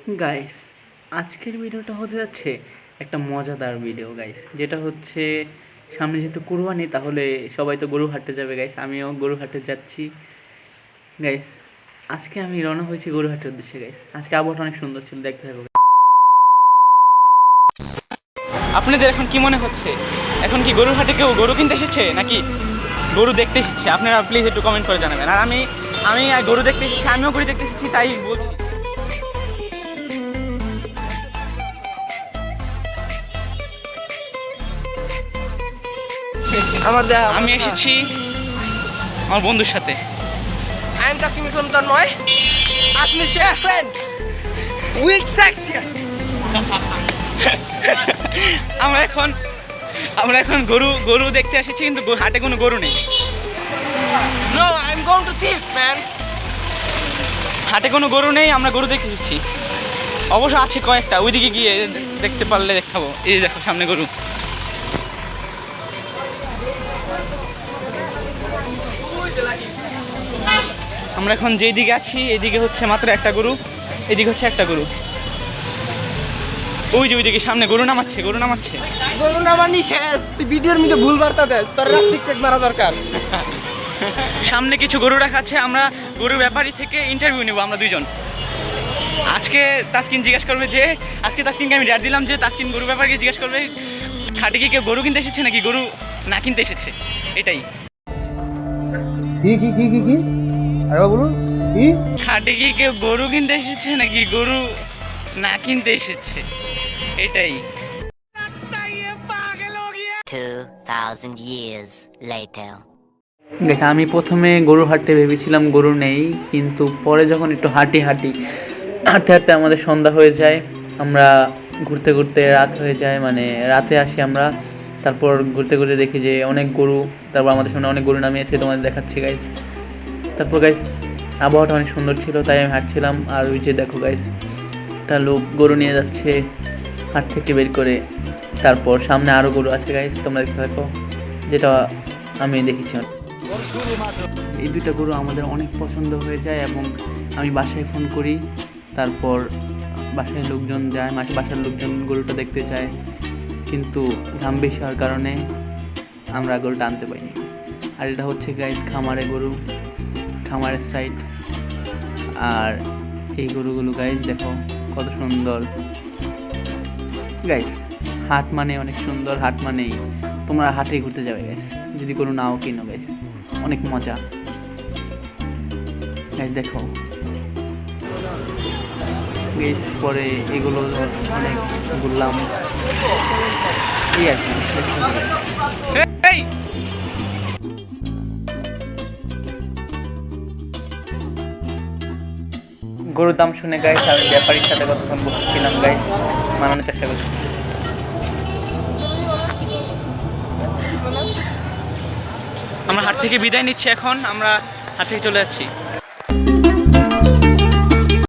Guys, আজকের ভিডিওটা হতে যাচ্ছে একটা মজাদার ভিডিও গাইস, যেটা হচ্ছে সামনে যেহেতু কুরবানি, তাহলে সবাই তো গরু হাটতে যাবে গাইস, আমিও গরু হাটতে যাচ্ছি গাইস। আজকে আমি রওনা হয়েছি গরু হাটের উদ্দেশ্যে গাইস। আজকে আবহাওয়াটা অনেক সুন্দর ছিল, দেখতে থাকো। আপনাদের এখন কি মনে হচ্ছে? এখন কি গরু হাটে কেউ গরু কিনতে এসেছে নাকি গরু দেখতে এসেছে? আপনারা প্লিজ একটু কমেন্ট করে জানাবেন। আর আমি গরু দেখতে এসেছি, আমিও গরু দেখতে এসেছি, তাই বলছি। আমি এসেছি আমার বন্ধুর সাথে। I am Taskim Sultanmoy. As my share friend. With section. আমরা এখন গরু দেখতে এসেছি, কিন্তু হাটে কোনো গরু নেই। No, I am going to thief, man. হাটে কোনো গরু নেই, আমরা গরু দেখতে এসেছি। অবশ্য আছে কয়েকটা, ওইদিকে গিয়ে দেখতে পারলে দেখাবো। এই দেখো সামনে গরু। আমরা এখন যেই দিকে আছি, এইদিকে হচ্ছে মাত্র একটা গরু, এদিকে হচ্ছে একটা গরু। ওই যে ওইদিকে সামনে গরু নামাচ্ছে। গরু নামানি শেষ। তুই ভিডিওর মধ্যে ভুল বার্তা দেস, তোর টিকটক মারা দরকার। সামনে কিছু গরু রাখা আছে, আমরা গরু ব্যাপারী থেকে ইন্টারভিউ নেব আমরা দুইজন। আজকে তাসকিন জিজ্ঞেস করবে যে, আজকে তাসকিনকে আমি ডেট দিলাম যে তাসকিন গরু ব্যাপারীকে জিজ্ঞেস করবে হাটে কি কেউ গরু কিনতে এসেছে নাকি গরু না কিনতে এসেছে। এটাই কি আরে বলুন, কি হাটে কি কেউ গরু কিনতে এসেছে নাকি গরু না কিনতে এসেছে, এটাই। 2000 years later. দেখ, আমি প্রথমে গরু হাটে ভেবেছিলাম গরু নেই, কিন্তু পরে যখন একটু হাঁটতে হাঁটতে আমাদের সন্ধ্যা হয়ে যায়। আমরা ঘুরতে ঘুরতে রাত হয়ে যায়, মানে রাতে আসি আমরা। তারপর ঘুরতে ঘুরতে দেখি যে অনেক গরু, তারপর আমাদের সামনে অনেক গরু নামিয়েছে, তোমাদের দেখাচ্ছি গাইস। তারপর গাইস আবহাওয়াটা অনেক সুন্দর ছিল, তাই আমি হাঁটছিলাম। আর ওই যে দেখো গাইস, একটা লোক গরু নিয়ে যাচ্ছে হাট থেকে বের করে। তারপর সামনে আরও গরু আছে গাইস, তোমরা দেখতে থাকো, যেটা আমি দেখেছি। এই দুইটা গরু আমাদের অনেক পছন্দ হয়ে যায় এবং আমি বাসায় ফোন করি। তারপর বাসায় লোকজন যায়, বাসার লোকজন গরুটা দেখতে চায়, কিন্তু দাম বেশি হওয়ার কারণে আমরা গরুটা আনতে পারিনি। আর এটা হচ্ছে গাইস খামারের সাইড। আর এই গরুগুলো গাইস দেখো কত সুন্দর। গাইস হাট মানে অনেক সুন্দর, হাট মানেই তোমরা হাটে ঘুরতে যাবে গাইস, যদি গরু নাও কিনো গাইস, অনেক মজা গাইস। দেখো গাইস, পরে এগুলো অনেক ঘুরলাম, এই আর কি। গরুর দাম শুনে গাইস আমি ব্যাপারীর সাথে কতক্ষণ বসেছিলাম গাইস, মানানোর চেষ্টা করছি। আমরা হাট থেকে বিদায় নিচ্ছি, এখন আমরা হাট থেকে চলে যাচ্ছি।